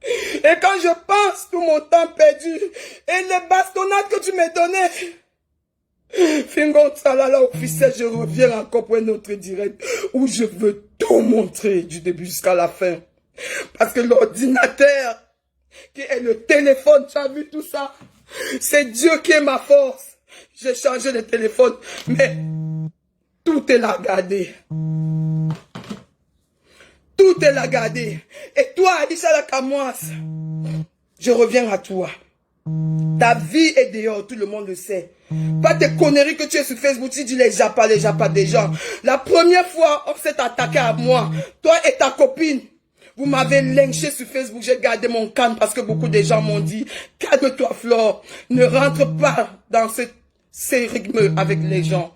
A: Et quand je pense tout mon temps perdu, et les bastonnades que tu m'as données, Fingon Salala officiel, je reviens encore pour un autre direct, où je veux tout montrer du début jusqu'à la fin. Parce que l'ordinateur qui est le téléphone. Tu as vu tout ça? C'est Dieu qui est ma force. J'ai changé de téléphone, mais tout est là gardé. Tout est là gardé. Et toi, Aïcha Lakamoise, je reviens à toi. Ta vie est dehors, tout le monde le sait. Pas tes conneries que tu es sur Facebook, tu dis les japas des gens. La première fois, on s'est attaqué à moi. Toi et ta copine, vous m'avez lynché sur Facebook. J'ai gardé mon calme parce que beaucoup de gens m'ont dit, calme-toi Flore, ne rentre pas dans ces rythmes avec les gens.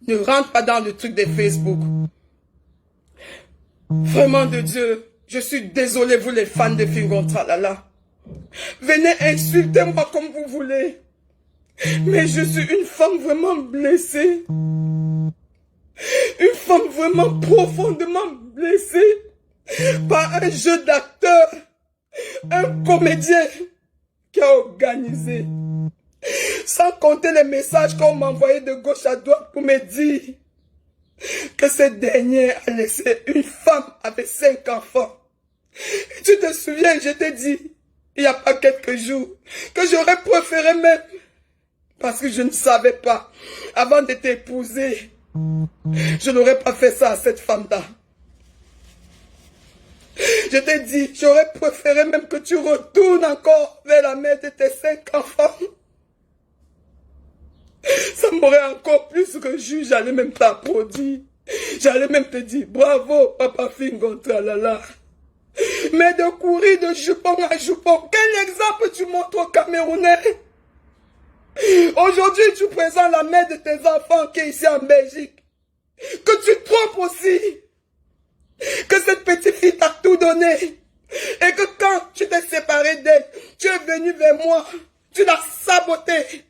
A: Ne rentre pas dans le truc de Facebook. Vraiment de Dieu, je suis désolé, vous les fans de Fingon Tralala. Venez insulter-moi comme vous voulez. Mais je suis une femme vraiment blessée. Une femme vraiment profondément blessée par un jeu d'acteur. Un comédien qui a organisé. Sans compter les messages qu'on m'envoyait de gauche à droite pour me dire que ce dernier a laissé une femme avec 5 enfants. Et tu te souviens, je t'ai dit, il n'y a pas quelques jours, que j'aurais préféré même, parce que je ne savais pas, avant de t'épouser, je n'aurais pas fait ça à cette femme-là. Je t'ai dit, j'aurais préféré même que tu retournes encore vers la mère de tes 5 enfants. Ça m'aurait encore plus reju, j'allais même t'applaudir. J'allais même te dire, bravo, papa Fingon Tralala. Mais de courir de jupon à jupon, quel exemple tu montres aux Camerounais? Aujourd'hui, tu présentes la mère de tes enfants qui est ici en Belgique. Que tu trompes aussi. Que cette petite fille t'a tout donné. Et que quand tu t'es séparé d'elle, tu es venu vers moi. Tu l'as sabotée.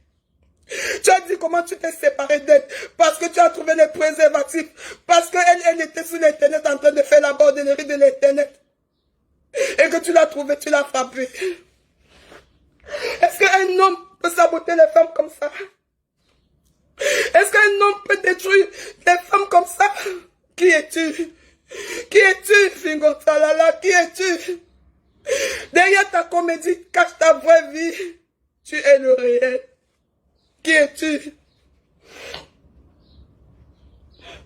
A: Tu as dit comment tu t'es séparé d'elle. Parce que tu as trouvé les préservatifs. Parce qu'elle était sur l'internet en train de faire la bordellerie de l'internet. Et que tu l'as trouvé, tu l'as frappé. Est-ce qu'un homme peut saboter les femmes comme ça? Est-ce qu'un homme peut détruire des femmes comme ça? Qui es-tu? Qui es-tu, Fingon Tralala? Qui es-tu? Derrière ta comédie, cache ta vraie vie. Tu es le réel. Qui es-tu?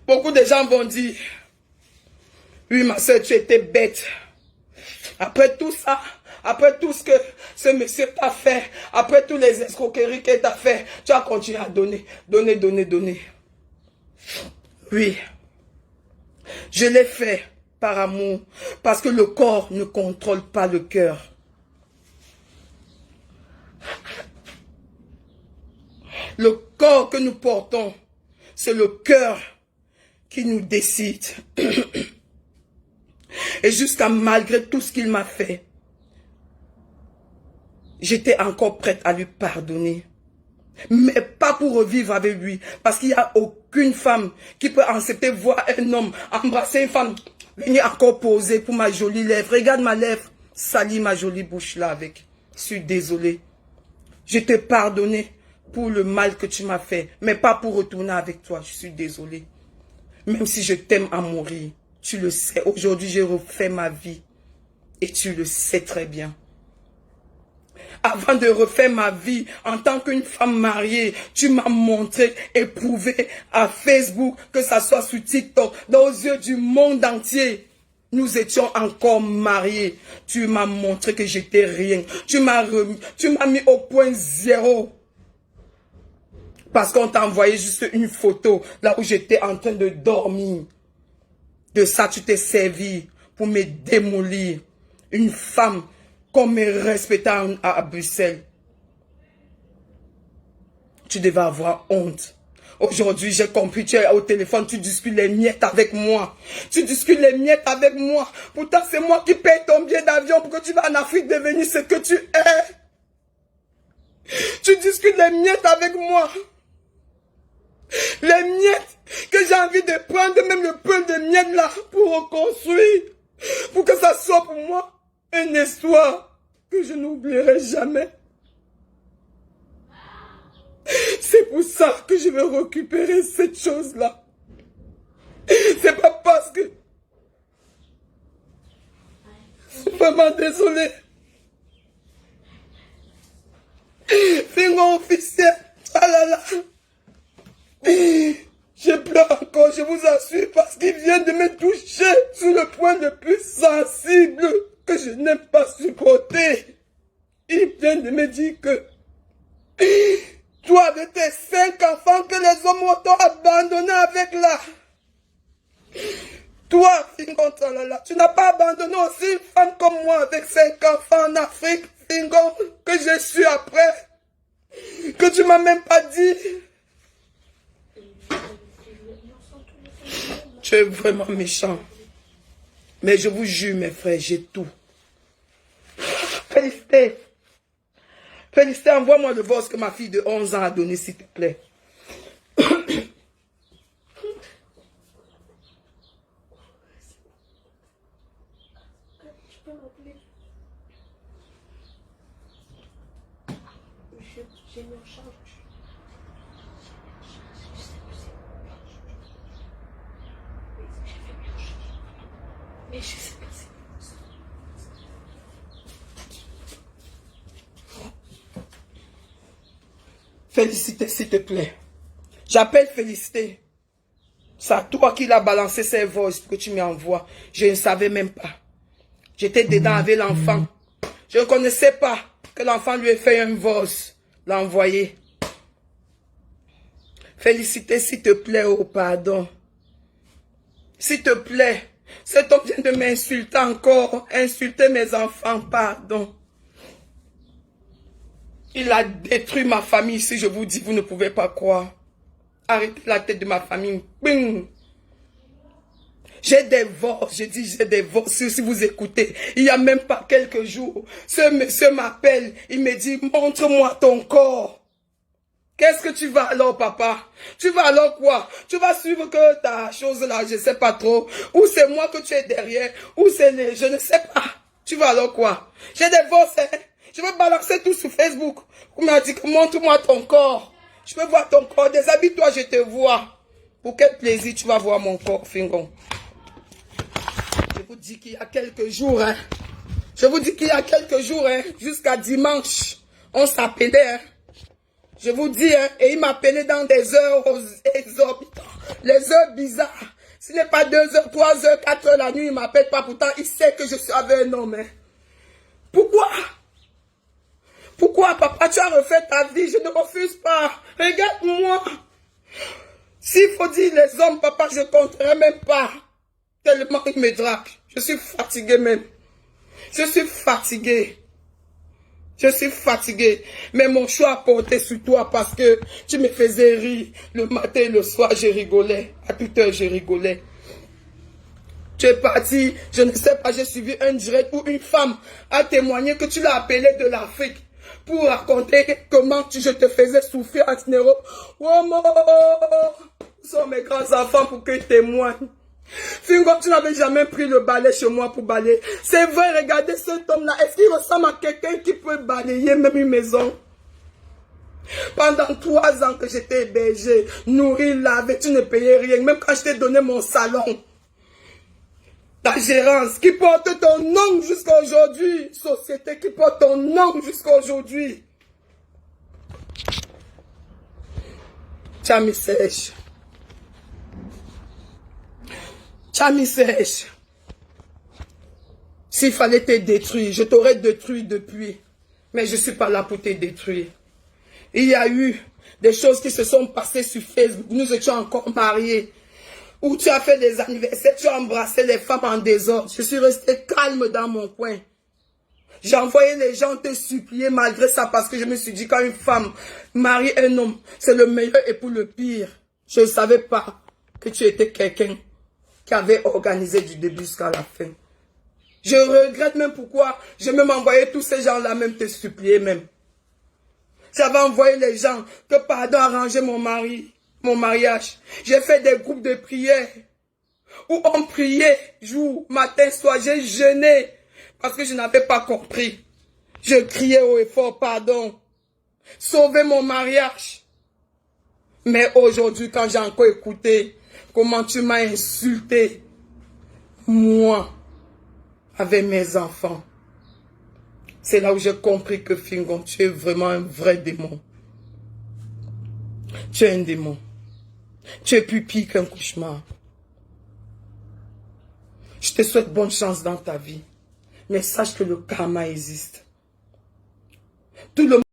A: Beaucoup de gens vont dire, oui ma soeur, tu étais bête. Après tout ça, après tout ce que ce monsieur t'a fait, après tous les escroqueries qu'il t'a fait, tu as continué à donner, donner. Oui, je l'ai fait par amour, parce que le corps ne contrôle pas le cœur. Le corps que nous portons, c'est le cœur qui nous décide. Et jusqu'à malgré tout ce qu'il m'a fait, j'étais encore prête à lui pardonner. Mais pas pour revivre avec lui. Parce qu'il n'y a aucune femme qui peut accepter voir un homme embrasser une femme, venir encore poser pour ma jolie lèvre. Regarde ma lèvre, salis ma jolie bouche là avec. Je suis désolée. Je t'ai pardonné pour le mal que tu m'as fait, mais pas pour retourner avec toi. Je suis désolée. Même si je t'aime à mourir, tu le sais. Aujourd'hui, j'ai refait ma vie. Et tu le sais très bien. Avant de refaire ma vie en tant qu'une femme mariée, tu m'as montré et prouvé à Facebook, que ça soit sur TikTok, dans les yeux du monde entier. Nous étions encore mariés. Tu m'as montré que j'étais rien. Tu m'as mis au point zéro. Parce qu'on t'a envoyé juste une photo, là où j'étais en train de dormir. De ça, tu t'es servi pour me démolir. Une femme qu'on me respectait à Bruxelles. Tu devais avoir honte. Aujourd'hui, j'ai compris, tu es au téléphone, tu discutes les miettes avec moi. Tu discutes les miettes avec moi. Pourtant, c'est moi qui paye ton billet d'avion pour que tu vas en Afrique devenir ce que tu es. Tu discutes les miettes avec moi. Les miettes que j'ai envie de prendre, même le peu de miettes là, pour reconstruire. Pour que ça soit pour moi une histoire que je n'oublierai jamais. C'est pour ça que je vais récupérer cette chose-là. C'est pas parce que... Je suis vraiment désolé. Fingon officiel. Ah là là. Je pleure encore, je vous assure, parce qu'il vient de me toucher sur le point le plus sensible que je n'aime pas supporter. Il vient de me dire que toi, avec tes 5 enfants que les hommes t'ont abandonné avec là. Toi, Fingon, tu n'as pas abandonné aussi une femme comme moi avec 5 enfants en Afrique, Fingon, que je suis après, que tu m'as même pas dit. Tu es vraiment méchant. Mais je vous jure, mes frères, j'ai tout. Félicité. Félicité, envoie-moi le divorce que ma fille de 11 ans a donné, s'il te plaît.
B: J'ai mis en charge. Mais je sais pas si...
A: Félicité, s'il te plaît. J'appelle Félicité. C'est à toi qui l'a balancé ces voices que tu m'envoies. Je ne savais même pas. J'étais dedans avec l'enfant. Je ne connaissais pas que l'enfant lui ait fait un voice. L'a envoyé. Félicité, s'il te plaît, oh pardon. S'il te plaît. Cet homme vient de m'insulter encore. Insulter mes enfants, pardon. Il a détruit ma famille. Si je vous dis, vous ne pouvez pas croire. Arrêtez la tête de ma famille. Bing. J'ai des voix, je dis j'ai des voix, si vous écoutez. Il n'y a même pas quelques jours, ce monsieur m'appelle, il me dit, montre-moi ton corps. Qu'est-ce que tu vas alors, papa? Tu vas alors quoi? Tu vas suivre que ta chose là, je ne sais pas trop. Ou c'est moi que tu es derrière, ou c'est les... Je ne sais pas. Tu vas alors quoi? J'ai des voix, hein? Je vais balancer tout sur Facebook. On m'a dit que montre-moi ton corps. Je veux voir ton corps. Déshabille-toi, je te vois. Pour quel plaisir tu vas voir mon corps, Fingon? Je vous dis qu'il y a quelques jours, hein. Je vous dis qu'il y a quelques jours, hein. Jusqu'à dimanche, on s'appelait, hein. Je vous dis, hein. Et il m'appelait dans des heures exorbitantes. Les heures bizarres. S'il n'est pas 2 heures, 3 heures, 4 heures la nuit, il ne m'appelle pas. Pourtant, il sait que je suis avec un homme, hein. Pourquoi? Pourquoi, papa, tu as refait ta vie? Je ne refuse pas. Regarde-moi. S'il faut dire les hommes, papa, je ne compterai même pas. Tellement il me drague. Je suis fatigué même. Je suis fatigué. Je suis fatigué. Mais mon choix a porté sur toi parce que tu me faisais rire. Le matin et le soir, je rigolais. À toute heure, je rigolais. Tu es parti, je ne sais pas, j'ai suivi un direct où une femme a témoigné que tu l'as appelé de l'Afrique pour raconter comment je te faisais souffrir en Tinero. Oh, ce sont mes grands enfants pour qu'ils témoignent. Fingo, tu n'avais jamais pris le balai chez moi pour balayer. C'est vrai, regardez cet homme-là. Est-ce qu'il ressemble à quelqu'un qui peut balayer même une maison? Pendant 3 ans que j'étais hébergé, nourri, lavé, tu ne payais rien. Même quand je t'ai donné mon salon. Ta gérance qui porte ton nom jusqu'à aujourd'hui. Société qui porte ton nom jusqu'à aujourd'hui. Tu as mis sèche. Tu as mis sèche. S'il fallait te détruire, je t'aurais détruit depuis. Mais je ne suis pas là pour te détruire. Il y a eu des choses qui se sont passées sur Facebook. Nous étions encore mariés. Où tu as fait des anniversaires, tu as embrassé les femmes en désordre. Je suis resté calme dans mon coin. J'ai envoyé les gens te supplier malgré ça parce que je me suis dit quand une femme marie un homme, c'est le meilleur et pour le pire. Je ne savais pas que tu étais quelqu'un qui avait organisé du début jusqu'à la fin. Je regrette même pourquoi j'ai même envoyé tous ces gens-là même te supplier même. J'avais envoyé les gens que pardon arranger mon mariage. J'ai fait des groupes de prière où on priait jour, matin, soir. J'ai jeûné parce que je n'avais pas compris. Je criais haut et fort, pardon. Sauver mon mariage. Mais aujourd'hui, quand j'ai encore écouté comment tu m'as insulté, moi, avec mes enfants. C'est là où j'ai compris que Fingon, tu es vraiment un vrai démon. Tu es un démon. Tu es plus pire qu'un cauchemar. Je te souhaite bonne chance dans ta vie. Mais sache que le karma existe. Tout le